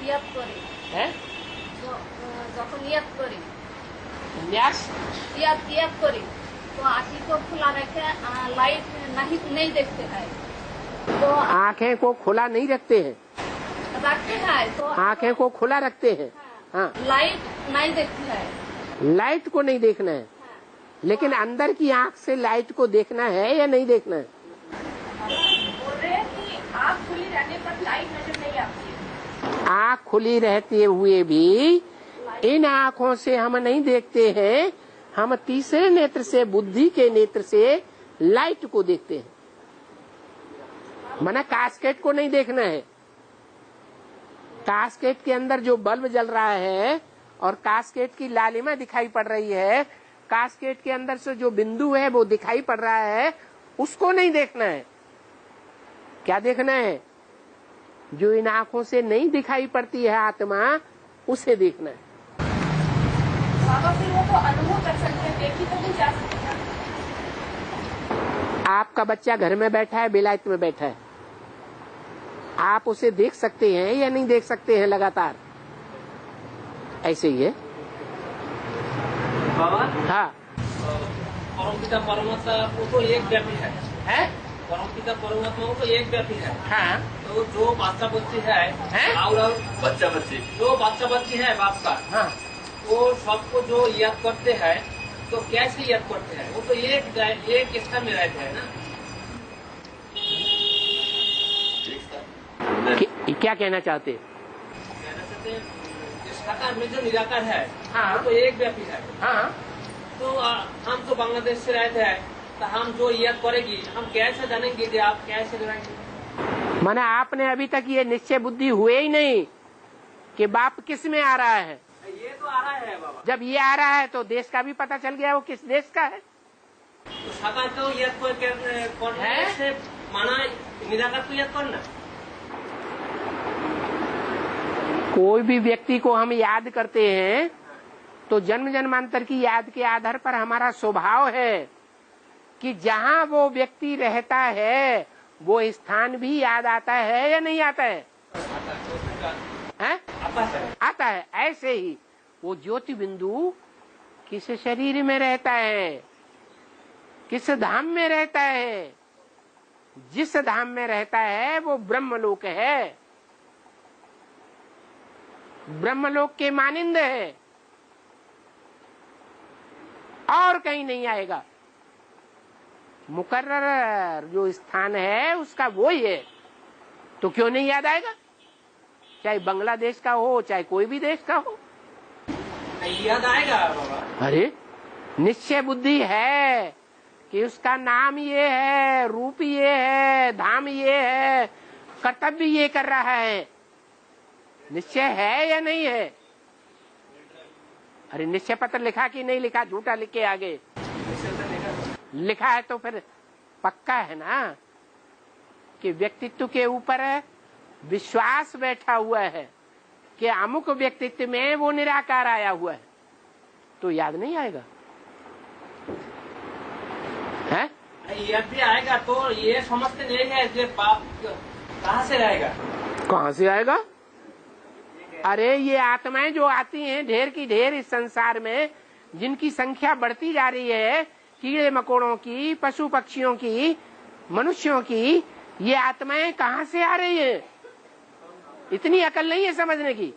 ইয়াদ করে হ্যাঁ যখন ইয়াদ করি न्यास याद करी तो आँखें को खुला रखे लाइट नहीं देखते हैं तो आँखें को खुला नहीं रखते हैं, तो आँखें को खुला रखते हैं। हाँ, लाइट नहीं देखती है। लाइट को नहीं देखना है, लेकिन अंदर की आँख से लाइट को देखना है या नहीं देखना है? बोल रहे हैं कि आँख खुली रहने पर लाइट नजर नहीं आती है। आँख खुली रहते हुए भी इन आँखों से हम नहीं देखते हैं, हम तीसरे नेत्र से, बुद्धि के नेत्र से लाइट को देखते हैं। माना कास्केट को नहीं देखना है। कास्केट के अंदर जो बल्ब जल रहा है और कास्केट की लालिमा दिखाई पड़ रही है, कास्केट के अंदर से जो बिंदु है वो दिखाई पड़ रहा है, उसको नहीं देखना है। क्या देखना है? जो इन आँखों से नहीं दिखाई पड़ती है आत्मा, उसे देखना है। बाबा फिर वो तो अनुभव कर सकते हैं, देखी तो नहीं जा सकती है। आपका बच्चा घर में बैठा है, बेलायत में बैठा है, आप उसे देख सकते हैं या नहीं देख सकते हैं लगातार? ऐसे ही है। बाबा हाँ, परमपिता परमात्मा वो तो एक व्यापी है। परमपिता परमात्मा वो तो एक व्यापी है। हाँ, तो जो बच्चा बच्ची है और बच्चा बच्ची जो बच्चा बच्ची है बाप का, हाँ, वो सबको जो याद करते हैं तो कैसे याद करते हैं? वो तो एक स्थान में रहते हैं ना। क्या कहना चाहते? कहना चाहते हैं साकार में जो निराकार है, हाँ। वो तो एक व्यापी है। हाँ, तो हम तो बांग्लादेश से रहते हैं, तो हम जो याद करेगी हम कैसे जानेंगे कि आप कैसे करेंगे? माने आपने अभी तक ये निश्चय बुद्धि हुए ही नहीं कि बाप किस में आ रहा है। ये तो आ रहा है बाबा। जब ये आ रहा है तो देश का भी पता चल गया वो किस देश का है। तो साकार तो याद करने से माना निराकार तो याद करना। कोई भी व्यक्ति को हम याद करते हैं तो जन्म जन्मांतर की याद के आधार पर हमारा स्वभाव है कि जहाँ वो व्यक्ति रहता है वो स्थान भी याद आता है या नहीं आता है? आता है। ऐसे ही वो ज्योति बिंदु किस शरीर में रहता है, किस धाम में रहता है? जिस धाम में रहता है वो ब्रह्मलोक है, ब्रह्मलोक के मानिंद है, और कहीं नहीं आएगा। मुकर्रर जो स्थान है उसका वो ही है, तो क्यों नहीं याद आएगा? चाहे बांग्लादेश का हो, चाहे कोई भी देश का हो, याद आएगा बाबा। अरे निश्चय बुद्धि है कि उसका नाम ये है, रूप ये है, धाम ये है, कर्तव्य ये कर रहा है। निश्चय है या नहीं है? अरे निश्चय पत्र लिखा कि नहीं लिखा? झूठा लिख के आगे लिखा है तो फिर पक्का है ना कि व्यक्तित्व के ऊपर विश्वास बैठा हुआ है कि अमुक व्यक्तित्व में वो निराकार आया हुआ है, तो याद नहीं आएगा? है? याद भी आएगा तो ये समझते नहीं है कि बाप कहाँ से रहेगा? कहाँ से आएगा? अरे ये आत्माएं जो आती हैं ढेर की ढेर इस संसार में, जिनकी संख्या बढ़ती जा रही है, कीड़े मकोड़ों की, पशु पक्षियों की, मनुष्यों की, ये आत्माएं कहाँ से आ रही हैं? इतनी अकल नहीं है समझने की।